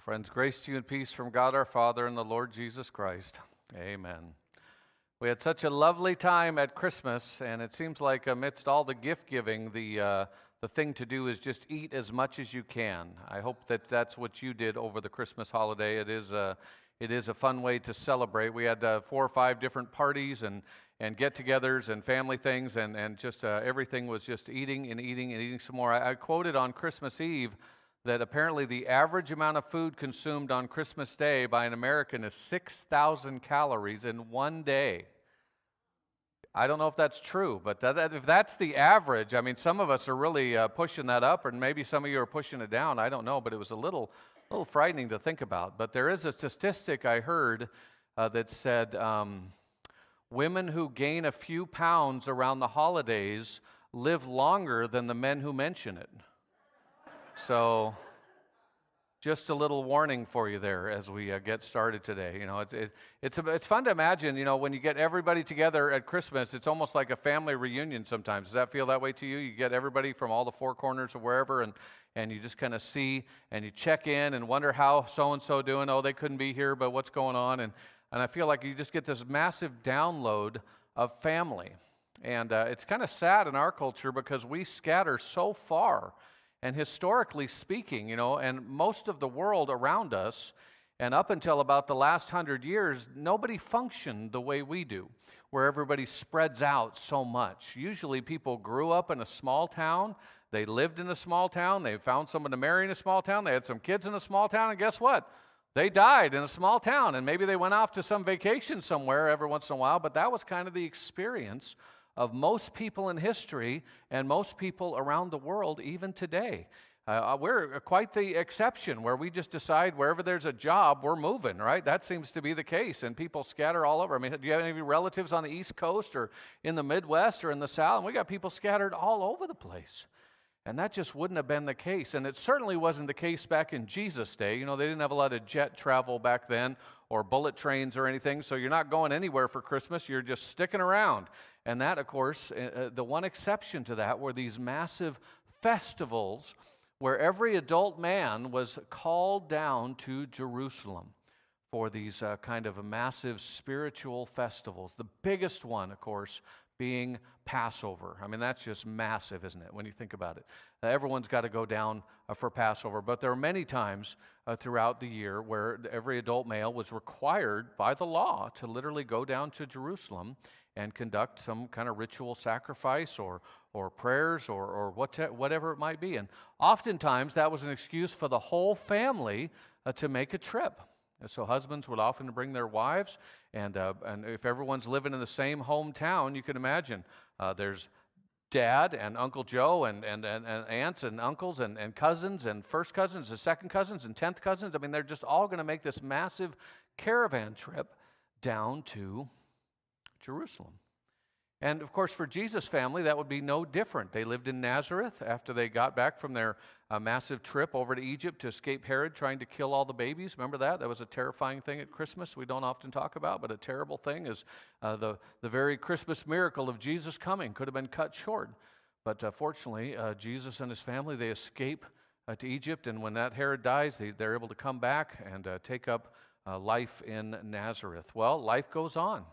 Friends, grace to you and peace from God our Father and the Lord Jesus Christ. Amen. We had such a lovely time at Christmas, and it seems like amidst all the gift giving, the thing to do is just eat as much as you can. I hope that that's what you did over the Christmas holiday. It is a fun way to celebrate. We had 4 or 5 different parties and get-togethers and family things, and just everything was just eating and eating and eating some more. I quoted on Christmas Eve that apparently the average amount of food consumed on Christmas Day by an American is 6,000 calories in one day. I don't know if that's true, but if that's the average, I mean, some of us are really pushing that up, or maybe some of you are pushing it down. I don't know, but it was a little frightening to think about. But there is a statistic I heard that said women who gain a few pounds around the holidays live longer than the men who mention it. So, just a little warning for you there as we get started today. You know, it's fun to imagine. You know, when you get everybody together at Christmas, it's almost like a family reunion. Sometimes does that feel that way to you? You get everybody from all the 4 corners of wherever, and you just kind of see and you check in and wonder how so and so doing. Oh, they couldn't be here, but what's going on? And I feel like you just get this massive download of family, and it's kind of sad in our culture because we scatter so far. And historically speaking, you know, and most of the world around us, and up until about the last 100 years, nobody functioned the way we do, where everybody spreads out so much. Usually people grew up in a small town, they lived in a small town, they found someone to marry in a small town, they had some kids in a small town, and guess what? They died in a small town, and maybe they went off to some vacation somewhere every once in a while, but that was kind of the experience of most people in history and most people around the world even today. We're quite the exception where we just decide wherever there's a job, we're moving, right? That seems to be the case, and people scatter all over. I mean, do you have any relatives on the East Coast or in the Midwest or in the South? And we got people scattered all over the place. And that just wouldn't have been the case. And it certainly wasn't the case back in Jesus' day. You know, they didn't have a lot of jet travel back then or bullet trains or anything, so you're not going anywhere for Christmas. You're just sticking around. And that, of course, the one exception to that were these massive festivals where every adult man was called down to Jerusalem for these kind of massive spiritual festivals. The biggest one, of course, being Passover. I mean, that's just massive, isn't it, when you think about it? Everyone's got to go down for Passover, but there are many times throughout the year where every adult male was required by the law to literally go down to Jerusalem and conduct some kind of ritual sacrifice or prayers or whatever it might be. And oftentimes that was an excuse for the whole family to make a trip. And so husbands would often bring their wives, and if everyone's living in the same hometown, you can imagine there's Dad and Uncle Joe and aunts and uncles and cousins and first cousins and second cousins and 10th cousins. I mean, they're just all going to make this massive caravan trip down to Jerusalem. And of course, for Jesus' family, that would be no different. They lived in Nazareth after they got back from their massive trip over to Egypt to escape Herod trying to kill all the babies. Remember that? That was a terrifying thing at Christmas we don't often talk about, but a terrible thing is the very Christmas miracle of Jesus coming could have been cut short. But fortunately, Jesus and his family, they escape to Egypt, and when that Herod dies, they're able to come back and take up life in Nazareth. Well, life goes on.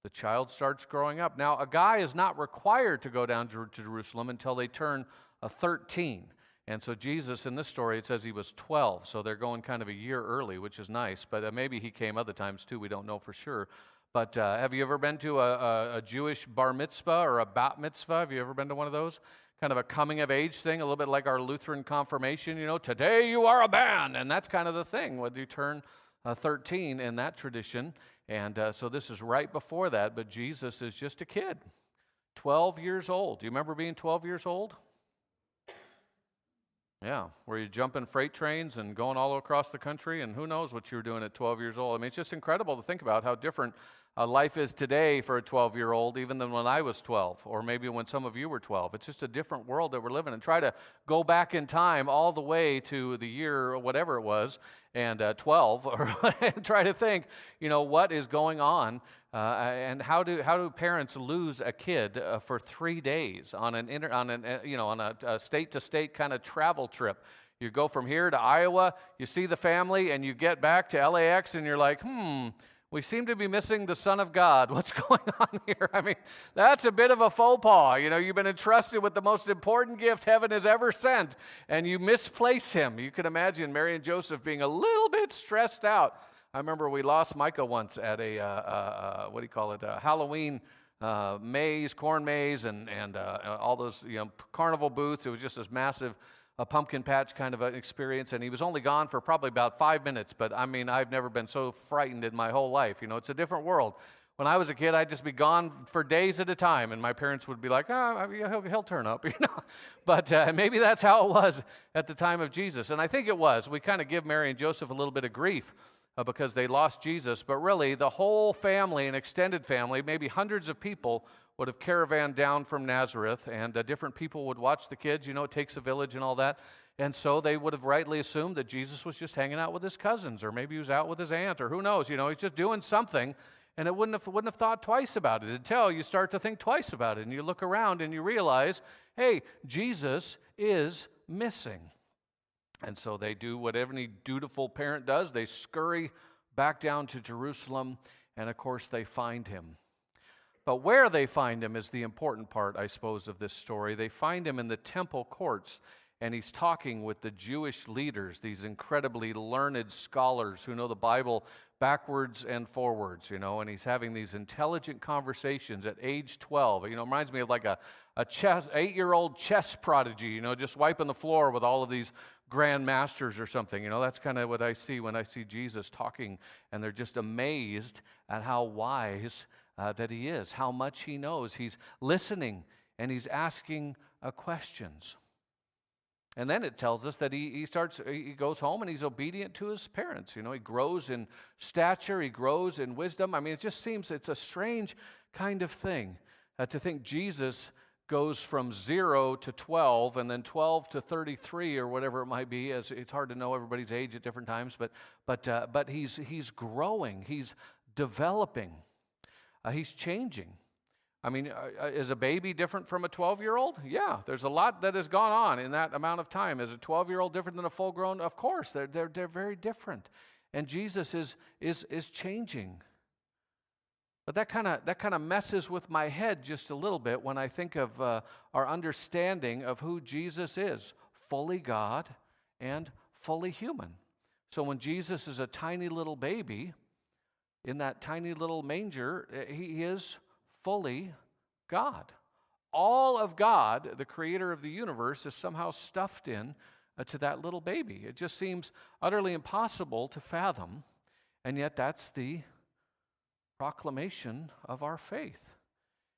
The child starts growing up. Now, a guy is not required to go down to Jerusalem until they turn 13. And so Jesus, in this story, it says he was 12. So they're going kind of a year early, which is nice. But maybe he came other times too. We don't know for sure. But have you ever been to a Jewish bar mitzvah or a bat mitzvah? Have you ever been to one of those? Kind of a coming of age thing, a little bit like our Lutheran confirmation. You know, today you are a man. And that's kind of the thing when you turn 13 in that tradition. And so this is right before that, but Jesus is just a kid, 12 years old. Do you remember being 12 years old? Yeah, were you jumping freight trains and going all across the country, and who knows what you were doing at 12 years old. I mean, it's just incredible to think about how different life is today for a 12-year-old even than when I was 12, or maybe when some of you were 12. It's just a different world that we're living in. Try to go back in time all the way to the year, or whatever it was, and 12, or try to think, you know, what is going on, and how do parents lose a kid for 3 days on a state-to-state kind of travel trip? You go from here to Iowa, you see the family, and you get back to LAX, and you're like, we seem to be missing the Son of God. What's going on here? I mean, that's a bit of a faux pas. You know, you've been entrusted with the most important gift heaven has ever sent, and you misplace him. You can imagine Mary and Joseph being a little bit stressed out. I remember we lost Micah once at a, Halloween maze, corn maze, and all those, carnival booths. It was just this massive pumpkin patch kind of an experience, and he was only gone for probably about 5 minutes, but I mean, I've never been so frightened in my whole life. You know, it's a different world. When I was a kid, I'd just be gone for days at a time, and my parents would be like, he'll turn up, you know. But maybe that's how it was at the time of Jesus, and I think it was. We kind of give Mary and Joseph a little bit of grief because they lost Jesus, but really the whole family, an extended family, maybe hundreds of people, would have caravanned down from Nazareth, and different people would watch the kids. You know, it takes a village and all that. And so they would have rightly assumed that Jesus was just hanging out with his cousins, or maybe he was out with his aunt, or who knows. You know, he's just doing something, and it wouldn't have thought twice about it until you start to think twice about it, and you look around and you realize, hey, Jesus is missing. And so they do what any dutiful parent does. They scurry back down to Jerusalem, and of course they find him. But where they find him is the important part, I suppose, of this story. They find him in the temple courts, and he's talking with the Jewish leaders, these incredibly learned scholars who know the Bible backwards and forwards, you know, and he's having these intelligent conversations at age 12. You know, it reminds me of like a 8-year-old chess prodigy, you know, just wiping the floor with all of these grand masters or something. You know, that's kind of what I see when I see Jesus talking, and they're just amazed at how wise that he is, how much he knows. He's listening and he's asking questions. And then it tells us that he goes home and he's obedient to his parents. You know, he grows in stature, he grows in wisdom. I mean, it just seems it's a strange kind of thing to think Jesus goes from 0 to 12 and then 12 to 33 or whatever it might be. It's hard to know everybody's age at different times, but he's growing, he's developing. He's changing. I mean, is a baby different from a 12-year-old? Yeah, there's a lot that has gone on in that amount of time. Is a 12-year-old different than a full-grown? Of course, they're very different. And Jesus is changing. But that kind of messes with my head just a little bit when I think of our understanding of who Jesus is, fully God and fully human. So when Jesus is a tiny little baby, in that tiny little manger, he is fully God. All of God, the creator of the universe, is somehow stuffed in to that little baby. It just seems utterly impossible to fathom, and yet that's the proclamation of our faith.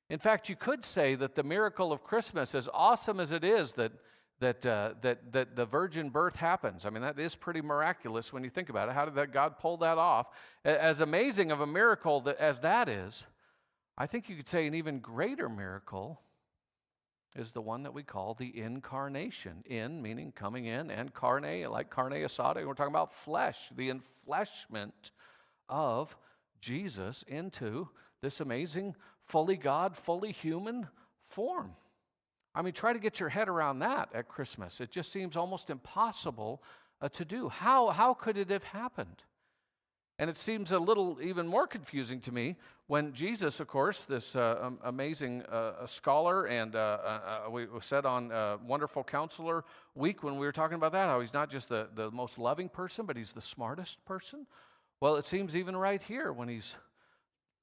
In fact, you could say that the miracle of Christmas, as awesome as it is that the virgin birth happens. I mean, that is pretty miraculous when you think about it. How did God pull that off? As amazing of a miracle as that is, I think you could say an even greater miracle is the one that we call the incarnation. In meaning coming in, and carne, like carne asada. We're talking about flesh, the enfleshment of Jesus into this amazing, fully God, fully human form. I mean, try to get your head around that at Christmas. It just seems almost impossible to do. How could it have happened? And it seems a little even more confusing to me when Jesus, of course, this amazing scholar, and we said on Wonderful Counselor Week when we were talking about that, how he's not just the most loving person, but he's the smartest person. Well, it seems even right here when he's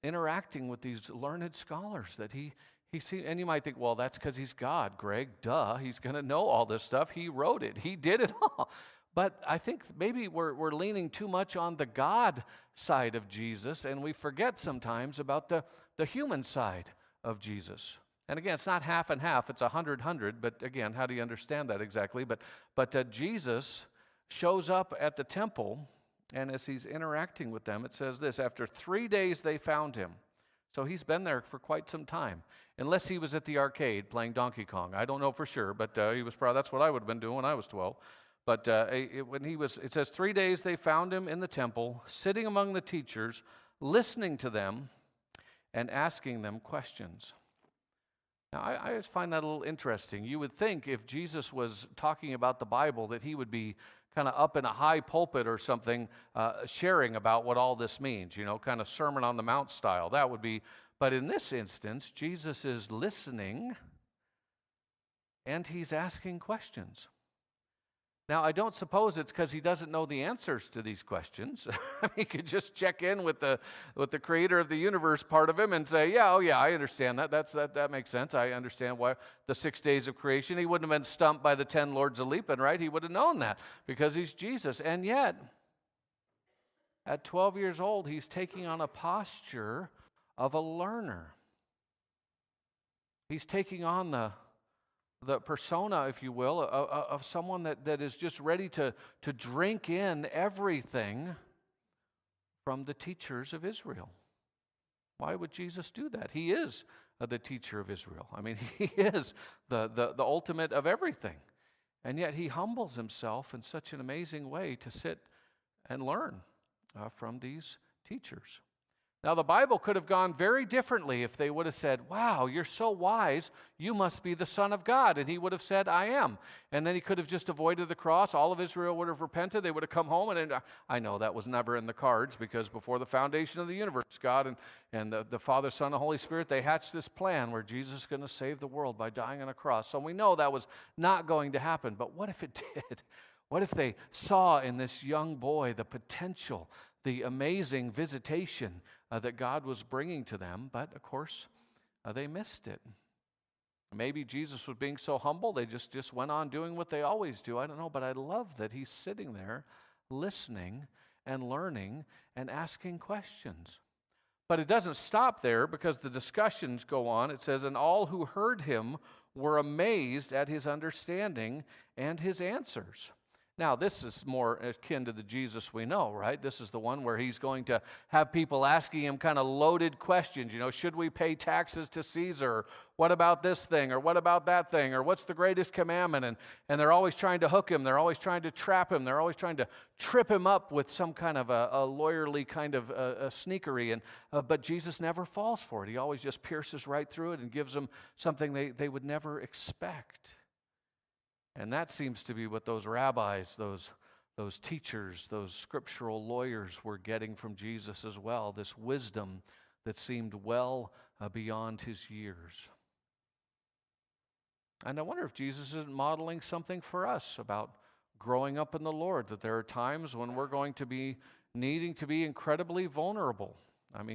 interacting with these learned scholars that he sees, and you might think, well, that's because he's God, Greg, duh, he's going to know all this stuff. He wrote it. He did it all. But I think maybe we're leaning too much on the God side of Jesus, and we forget sometimes about the human side of Jesus. And again, it's not half and half, it's 100-100, but again, how do you understand that exactly? But Jesus shows up at the temple, and as he's interacting with them, it says this: after 3 days they found him. So he's been there for quite some time, unless he was at the arcade playing Donkey Kong. I don't know for sure, but he was probably, that's what I would have been doing when I was 12. But it says 3 days they found him in the temple, sitting among the teachers, listening to them and asking them questions. Now, I just find that a little interesting. You would think if Jesus was talking about the Bible that he would be kind of up in a high pulpit or something sharing about what all this means, kind of Sermon on the Mount style. That would be, but in this instance, Jesus is listening and he's asking questions. Now, I don't suppose it's because he doesn't know the answers to these questions. He could just check in with the creator of the universe part of him and say, yeah, oh yeah, I understand that. That makes sense. I understand why the 6 days of creation. He wouldn't have been stumped by the 10 lords of leaping, right? He would have known that because he's Jesus. And yet, at 12 years old, he's taking on a posture of a learner. He's taking on the persona, if you will, of someone that is just ready to drink in everything from the teachers of Israel. Why would Jesus do that? He is the teacher of Israel. He is the ultimate of everything. And yet he humbles himself in such an amazing way to sit and learn from these teachers. Now, the Bible could have gone very differently if they would have said, wow, you're so wise, you must be the Son of God. And he would have said, I am. And then he could have just avoided the cross. All of Israel would have repented. They would have come home. And I know that was never in the cards because before the foundation of the universe, God and the Father, Son, and Holy Spirit, they hatched this plan where Jesus is going to save the world by dying on a cross. So we know that was not going to happen. But what if it did? What if they saw in this young boy the potential, the amazing visitation that God was bringing to them, but of course, they missed it. Maybe Jesus was being so humble, they just went on doing what they always do. I don't know, but I love that he's sitting there listening and learning and asking questions. But it doesn't stop there because the discussions go on. It says, and all who heard him were amazed at his understanding and his answers. Now, this is more akin to the Jesus we know, right? This is the one where he's going to have people asking him kind of loaded questions. Should we pay taxes to Caesar? What about this thing? Or what about that thing? Or what's the greatest commandment? And they're always trying to hook him. They're always trying to trap him. They're always trying to trip him up with some kind of a lawyerly kind of a sneakery. But Jesus never falls for it. He always just pierces right through it and gives them something they would never expect. And that seems to be what those rabbis, those teachers, those scriptural lawyers were getting from Jesus as well, this wisdom that seemed well beyond his years. And I wonder if Jesus isn't modeling something for us about growing up in the Lord, that there are times when we're going to be needing to be incredibly vulnerable.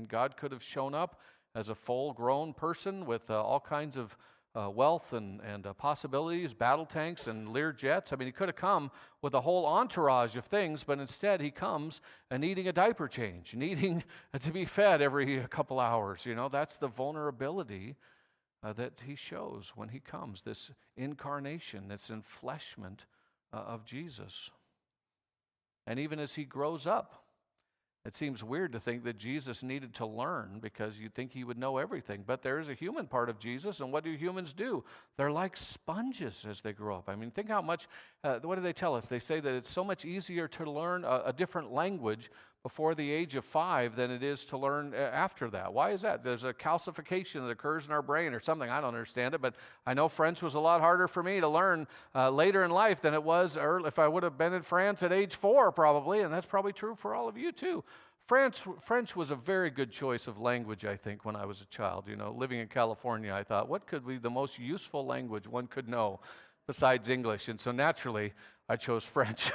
God could have shown up as a full-grown person with all kinds of wealth and possibilities, battle tanks and Lear jets. He could have come with a whole entourage of things, but instead he comes needing a diaper change, needing to be fed every couple hours. That's the vulnerability that he shows when he comes, this incarnation, this enfleshment of Jesus. And even as he grows up, it seems weird to think that Jesus needed to learn because you'd think he would know everything. But there is a human part of Jesus, and what do humans do? They're like sponges as they grow up. Think how much, what do they tell us? They say that it's so much easier to learn a different language before the age of 5 than it is to learn after that. Why is that? There's a calcification that occurs in our brain or something. I don't understand it, but I know French was a lot harder for me to learn later in life than it was if I would have been in France at age 4 probably, and that's probably true for all of you too. French was a very good choice of language, I think, when I was a child. Living in California, I thought, what could be the most useful language one could know besides English? And so naturally, I chose French.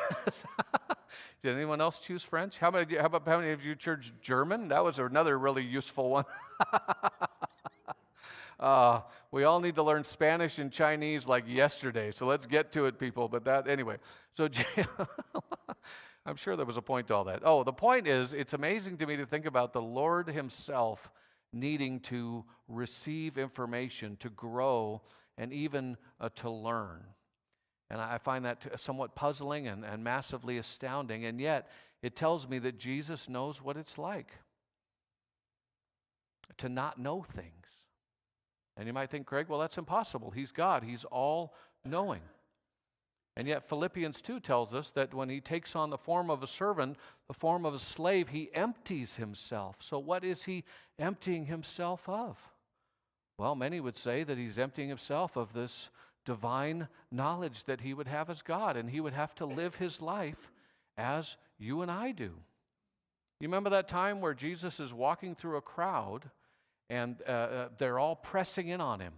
Did anyone else choose French? How many of you chose German? That was another really useful one. We all need to learn Spanish and Chinese like yesterday, so let's get to it, people. But anyway. So I'm sure there was a point to all that. Oh, the point is, it's amazing to me to think about the Lord himself needing to receive information, to grow, and even to learn. And I find that somewhat puzzling and massively astounding, and yet it tells me that Jesus knows what it's like to not know things. And you might think, Craig, well, that's impossible. He's God. He's all-knowing. And yet Philippians 2 tells us that when he takes on the form of a servant, the form of a slave, he empties himself. So what is he emptying himself of? Well, many would say that he's emptying himself of this divine knowledge that he would have as God, and he would have to live his life as you and I do. You remember that time where Jesus is walking through a crowd, and they're all pressing in on him.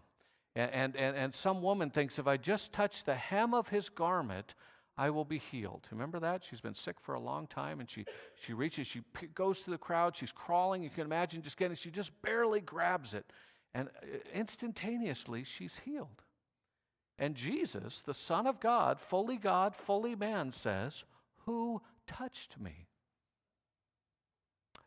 And some woman thinks, if I just touch the hem of his garment, I will be healed. Remember that? She's been sick for a long time, and she reaches, she goes to the crowd, she's crawling, you can imagine just getting, she just barely grabs it. And instantaneously, she's healed. And Jesus, the Son of God, fully man, says, "Who touched me?"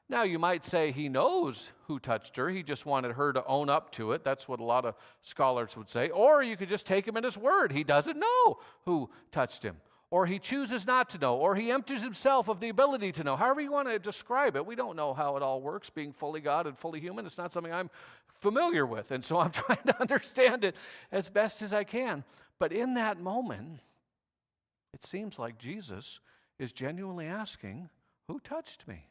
Now, you might say he knows who touched her. He just wanted her to own up to it. That's what a lot of scholars would say. Or you could just take him at his word. He doesn't know who touched him. Or he chooses not to know. Or he empties himself of the ability to know. However you want to describe it. We don't know how it all works, being fully God and fully human. It's not something I'm familiar with. And so I'm trying to understand it as best as I can. But in that moment, it seems like Jesus is genuinely asking, who touched me?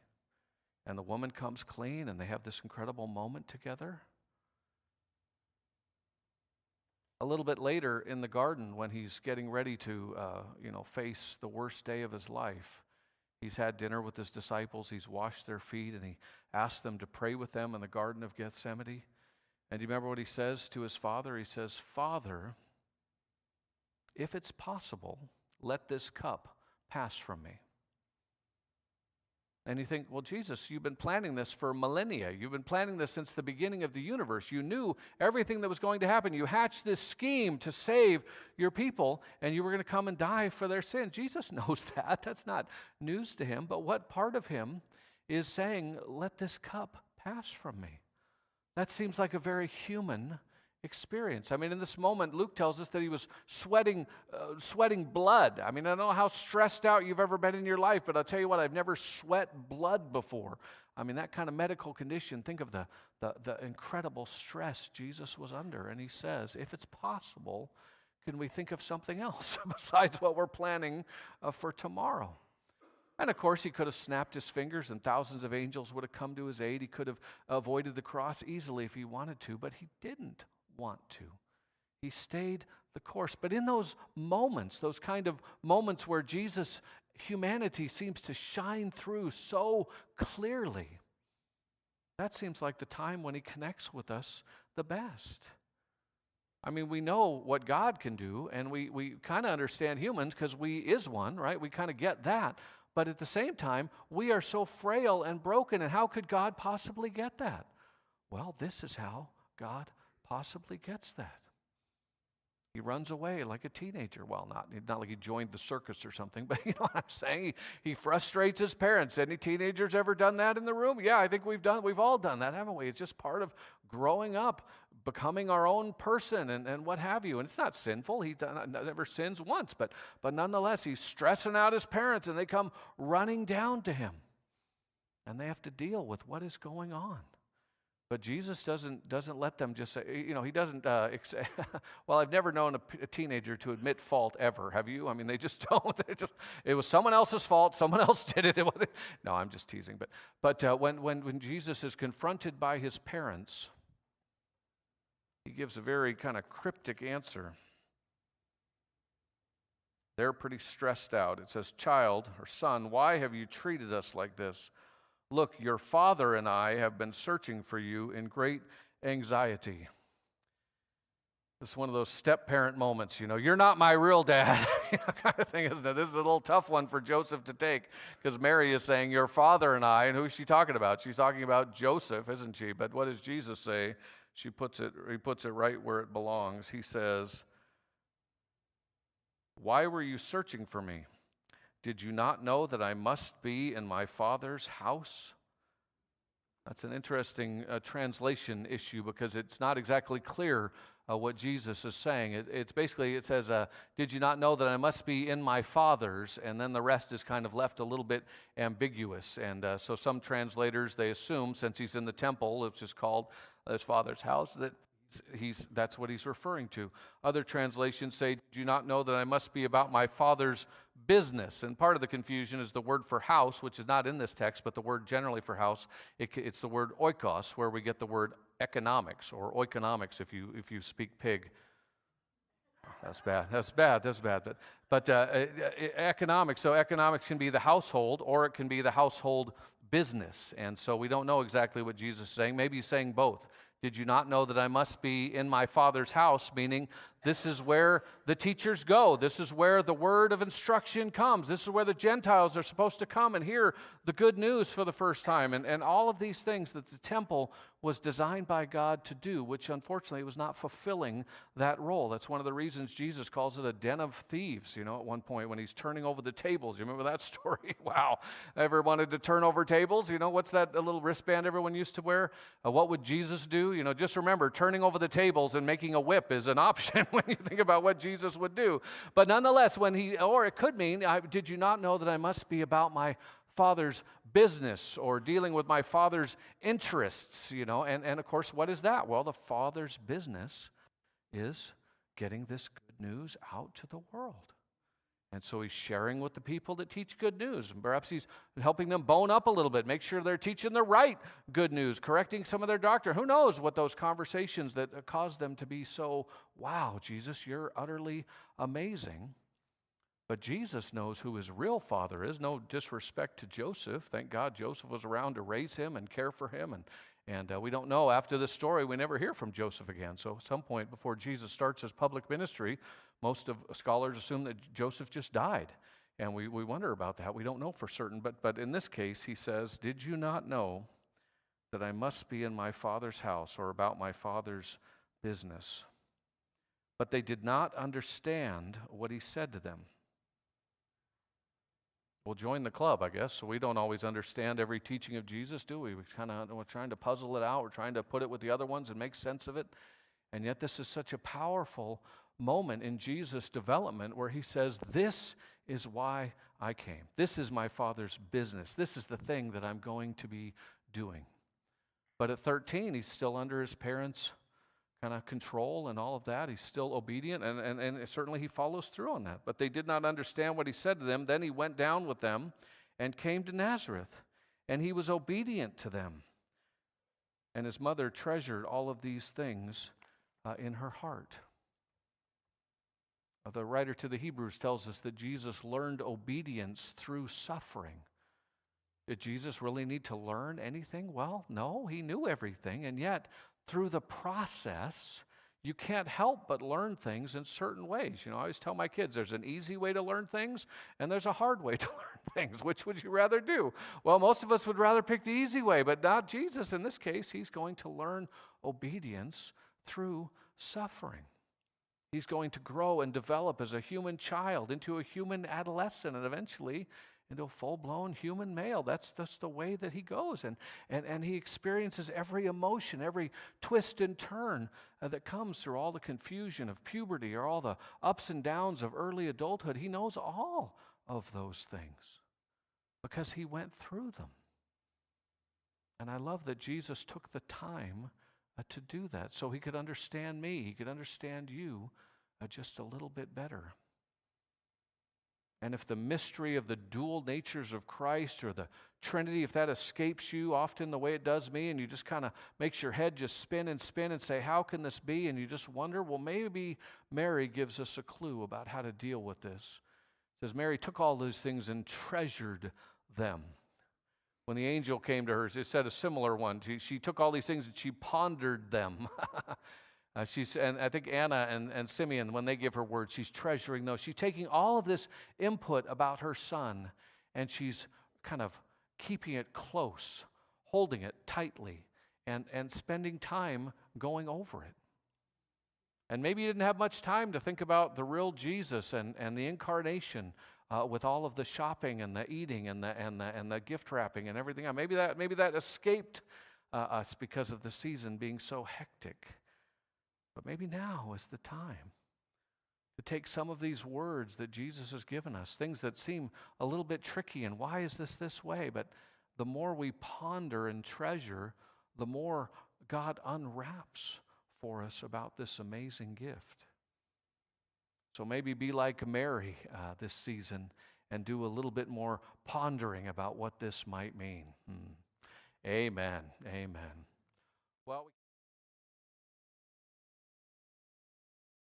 And the woman comes clean, and they have this incredible moment together. A little bit later in the garden, when he's getting ready to, face the worst day of his life, he's had dinner with his disciples. He's washed their feet, and he asked them to pray with them in the Garden of Gethsemane. And do you remember what he says to his Father? He says, "Father, if it's possible, let this cup pass from me." And you think, well, Jesus, you've been planning this for millennia. You've been planning this since the beginning of the universe. You knew everything that was going to happen. You hatched this scheme to save your people, and you were going to come and die for their sin. Jesus knows that. That's not news to him. But what part of him is saying, let this cup pass from me? That seems like a very human experience. I mean, in this moment, Luke tells us that he was sweating blood. I mean, I don't know how stressed out you've ever been in your life, but I'll tell you what, I've never sweat blood before. I mean, that kind of medical condition, think of the incredible stress Jesus was under. And he says, if it's possible, can we think of something else besides what we're planning for tomorrow? And of course, he could have snapped his fingers and thousands of angels would have come to his aid. He could have avoided the cross easily if he wanted to, but he didn't want to. He stayed the course. But in those moments, those kind of moments where Jesus' humanity seems to shine through so clearly, that seems like the time when he connects with us the best. I mean, we know what God can do, and we kind of understand humans because we is one, right? We kind of get that. But at the same time, we are so frail and broken, and how could God possibly get that? Well, this is how God possibly gets that. He runs away like a teenager. Well, not like he joined the circus or something, but you know what I'm saying? He frustrates his parents. Any teenagers ever done that in the room? Yeah, I think we've all done that, haven't we? It's just part of growing up, becoming our own person and what have you. And it's not sinful. He never sins once, but nonetheless, he's stressing out his parents, and they come running down to him. And they have to deal with what is going on. But Jesus doesn't let them just say, he doesn't, well, I've never known a teenager to admit fault ever. Have you? I mean, they just don't. It was someone else's fault. Someone else did it. No, I'm just teasing. But when Jesus is confronted by his parents, he gives a very kind of cryptic answer. They're pretty stressed out. It says, "Child," or "Son, why have you treated us like this? Look, your father and I have been searching for you in great anxiety." This is one of those step-parent moments, you're not my real dad, kind of thing, isn't it? This is a little tough one for Joseph to take, because Mary is saying, your father and I, and who is she talking about? She's talking about Joseph, isn't she? But what does Jesus say? He puts it right where it belongs. He says, "Why were you searching for me? Did you not know that I must be in my Father's house?" That's an interesting translation issue, because it's not exactly clear what Jesus is saying. It's basically, it says, "Did you not know that I must be in my Father's?" And then the rest is kind of left a little bit ambiguous. And so some translators, they assume, since he's in the temple, it's just called his Father's house, that that's what he's referring to. Other translations say, "Do you not know that I must be about my Father's business?" And part of the confusion is the word for house, which is not in this text, but the word generally for house, it's the word oikos, where we get the word economics, or oikonomics if you speak pig. That's bad. That's bad. That's bad. But economics. So economics can be the household, or it can be the household business. And so we don't know exactly what Jesus is saying. Maybe he's saying both. Did you not know that I must be in my Father's house? Meaning, this is where the teachers go. This is where the word of instruction comes. This is where the Gentiles are supposed to come and hear the good news for the first time. And all of these things that the temple was designed by God to do, which unfortunately was not fulfilling that role. That's one of the reasons Jesus calls it a den of thieves, at one point when he's turning over the tables. You remember that story? Wow. Ever wanted to turn over tables? What's that little wristband everyone used to wear? What would Jesus do? Just remember, turning over the tables and making a whip is an option when you think about what Jesus would do. But nonetheless, or it could mean, did you not know that I must be about my Father's business, or dealing with my Father's interests, and of course, what is that? Well, the Father's business is getting this good news out to the world. And so he's sharing with the people that teach good news. And perhaps he's helping them bone up a little bit, make sure they're teaching the right good news, correcting some of their doctrine. Who knows what those conversations that cause them to be so, wow, Jesus, you're utterly amazing. But Jesus knows who his real father is. No disrespect to Joseph. Thank God Joseph was around to raise him and care for him. And we don't know, after this story, we never hear from Joseph again. So at some point before Jesus starts his public ministry, most of scholars assume that Joseph just died. And we wonder about that. We don't know for certain. But in this case, he says, did you not know that I must be in my Father's house, or about my Father's business? But they did not understand what he said to them. We'll join the club, I guess. So we don't always understand every teaching of Jesus, do we? We're trying to puzzle it out. We're trying to put it with the other ones and make sense of it. And yet this is such a powerful moment in Jesus' development where he says, this is why I came. This is my Father's business. This is the thing that I'm going to be doing. But at 13, he's still under his parents' kind of control and all of that. He's still obedient, and certainly he follows through on that. But they did not understand what he said to them. Then he went down with them and came to Nazareth, and he was obedient to them. And his mother treasured all of these things in her heart. The writer to the Hebrews tells us that Jesus learned obedience through suffering. Did Jesus really need to learn anything? Well, no, he knew everything, and yet through the process, you can't help but learn things in certain ways. I always tell my kids there's an easy way to learn things and there's a hard way to learn things. Which would you rather do? Well, most of us would rather pick the easy way, but not Jesus. In this case, he's going to learn obedience through suffering. He's going to grow and develop as a human child into a human adolescent and eventually into a full-blown human male. That's the way that he goes. And he experiences every emotion, every twist and turn that comes through all the confusion of puberty or all the ups and downs of early adulthood. He knows all of those things because he went through them. And I love that Jesus took the time to do that so he could understand me, he could understand you just a little bit better. And if the mystery of the dual natures of Christ or the Trinity, if that escapes you often the way it does me, and you just kind of makes your head just spin and say, how can this be? And you just wonder, well, maybe Mary gives us a clue about how to deal with this. It says Mary took all those things and treasured them. When the angel came to her, it said a similar one. She took all these things and she pondered them. And I think Anna and Simeon, when they give her words, she's treasuring those. She's taking all of this input about her son, and she's kind of keeping it close, holding it tightly, and spending time going over it. And maybe you didn't have much time to think about the real Jesus and the incarnation with all of the shopping and the eating and the gift wrapping and everything else. Maybe that escaped us because of the season being so hectic. But maybe now is the time to take some of these words that Jesus has given us, things that seem a little bit tricky, and why is this way? But the more we ponder and treasure, the more God unwraps for us about this amazing gift. So maybe be like Mary this season and do a little bit more pondering about what this might mean. Amen. Amen. Well.